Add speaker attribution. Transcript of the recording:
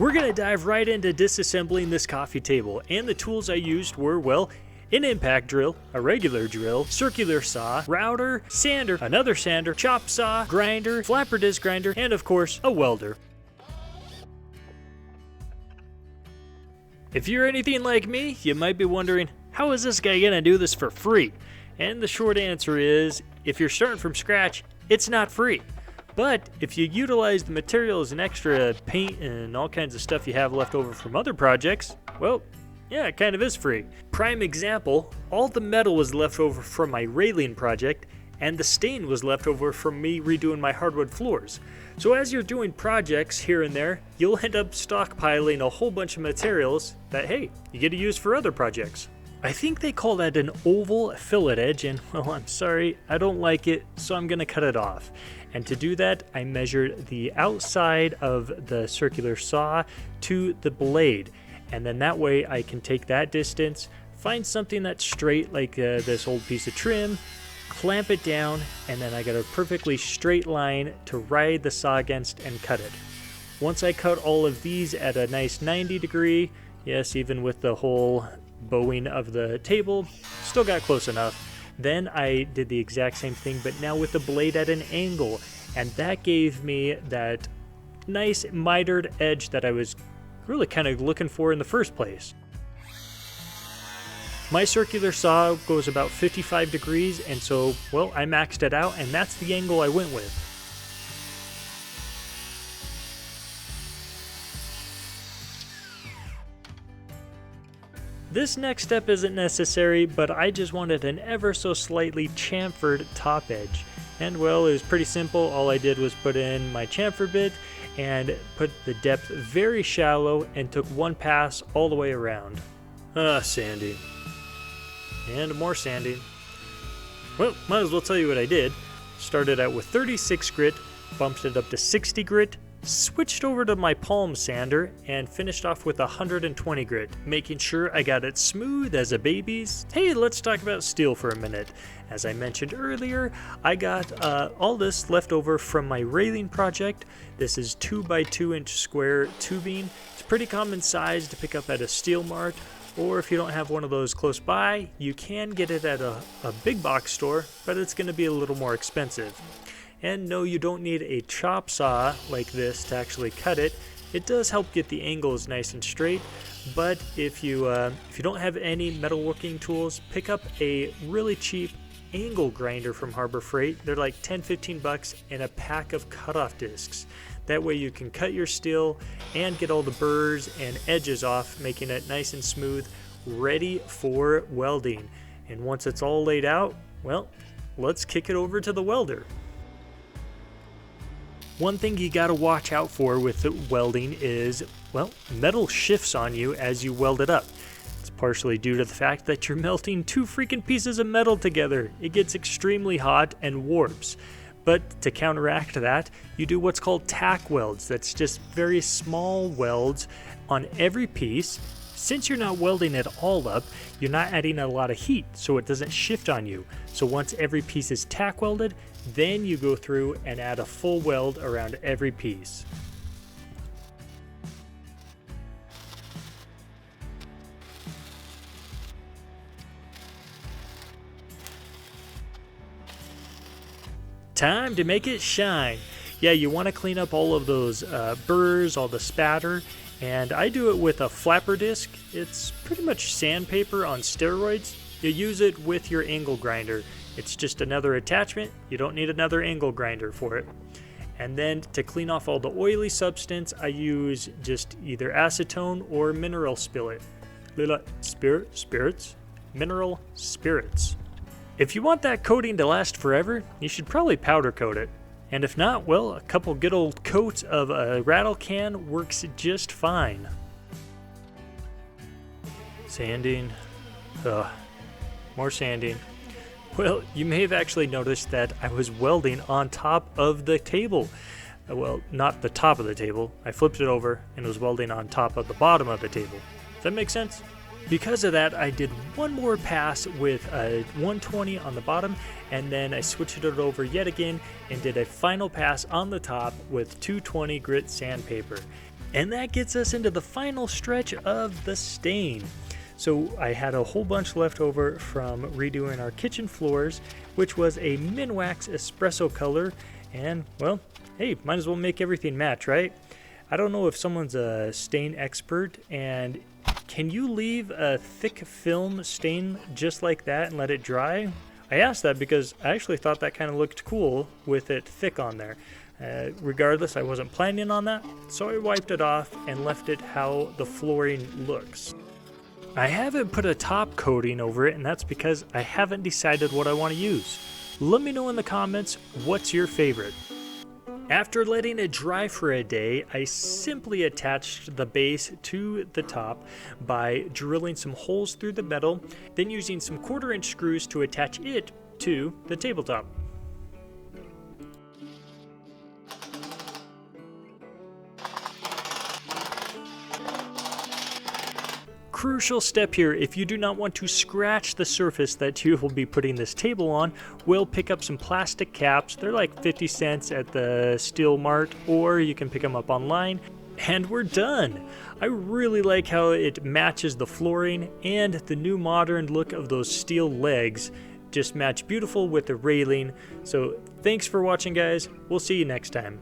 Speaker 1: We're going to dive right into disassembling this coffee table, and the tools I used were, well, an impact drill, a regular drill, circular saw, router, sander, another sander, chop saw, grinder, flapper disc grinder, and of course, a welder. If you're anything like me, you might be wondering, how is this guy going to do this for free? And the short answer is, if you're starting from scratch, it's not free. But if you utilize the materials and extra paint and all kinds of stuff you have left over from other projects, well, yeah, it kind of is free. Prime example, all the metal was left over from my railing project, and the stain was left over from me redoing my hardwood floors. So as you're doing projects here and there, you'll end up stockpiling a whole bunch of materials that, hey, you get to use for other projects. I think they call that an oval fillet edge, and well, I'm sorry, I don't like it, so I'm gonna cut it off. And to do that, I measured the outside of the circular saw to the blade. And then that way I can take that distance, find something that's straight like this old piece of trim, clamp it down, and then I got a perfectly straight line to ride the saw against and cut it. Once I cut all of these at a nice 90 degree, yes, even with the whole bowing of the table, still got close enough. Then I did the exact same thing, but now with the blade at an angle, and that gave me that nice mitered edge that I was really kind of looking for in the first place. My circular saw goes about 55 degrees, and so, well, I maxed it out, and that's the angle I went with. This next step isn't necessary, but I just wanted an ever so slightly chamfered top edge. And well, it was pretty simple. All I did was put in my chamfer bit and put the depth very shallow and took one pass all the way around. Sanding. And more sanding. Well, might as well tell you what I did. Started out with 36 grit, bumped it up to 60 grit, switched over to my palm sander, and finished off with 120 grit, making sure I got it smooth as a baby's. Hey, let's talk about steel for a minute. As I mentioned earlier, I got all this left over from my railing project. This is 2 by 2 inch square tubing. It's pretty common size to pick up at a steel mart, or if you don't have one of those close by, you can get it at a big box store, but it's going to be a little more expensive. And no, you don't need a chop saw like this to actually cut it. It does help get the angles nice and straight, but if you don't have any metalworking tools, pick up a really cheap angle grinder from Harbor Freight. They're like 10-15 bucks, and a pack of cutoff discs. That way you can cut your steel and get all the burrs and edges off, making it nice and smooth, ready for welding. And once it's all laid out, well, let's kick it over to the welder. One thing you gotta watch out for with the welding is, well, metal shifts on you as you weld it up. It's partially due to the fact that you're melting two freaking pieces of metal together. It gets extremely hot and warps. But to counteract that, you do what's called tack welds. That's just very small welds on every piece. Since you're not welding it all up, you're not adding a lot of heat, so it doesn't shift on you. So once every piece is tack welded, then you go through and add a full weld around every piece. Time to make it shine. Yeah, you want to clean up all of those burrs, all the spatter, and I do it with a flapper disc. It's pretty much sandpaper on steroids. You use it with your angle grinder. It's just another attachment. You don't need another angle grinder for it. And then to clean off all the oily substance, I use just either acetone or mineral spirits. Mineral spirits. If you want that coating to last forever, you should probably powder coat it. And if not, well, a couple good old coats of a rattle can works just fine. Sanding. More sanding. Well, you may have actually noticed that I was welding on top of the table. Well, not the top of the table. I flipped it over and was welding on top of the bottom of the table. Does that make sense? Because of that, I did one more pass with a 120 on the bottom, and then I switched it over yet again and did a final pass on the top with 220 grit sandpaper. And that gets us into the final stretch of the stain. So I had a whole bunch left over from redoing our kitchen floors, which was a Minwax espresso color. And well, hey, might as well make everything match, right? I don't know if someone's a stain expert, and can you leave a thick film stain just like that and let it dry? I asked that because I actually thought that kind of looked cool with it thick on there. Regardless, I wasn't planning on that, so I wiped it off and left it how the flooring looks. I haven't put a top coating over it, and that's because I haven't decided what I want to use. Let me know in the comments what's your favorite. After letting it dry for a day, I simply attached the base to the top by drilling some holes through the metal, then using some 1/4-inch screws to attach it to the tabletop. Crucial step here: if you do not want to scratch the surface that you will be putting this table on, we'll pick up some plastic caps. They're like 50 cents at the Steel Mart, or you can pick them up online, and we're done. I really like how it matches the flooring, and the new modern look of those steel legs just match beautiful with the railing. So thanks for watching, guys. We'll see you next time.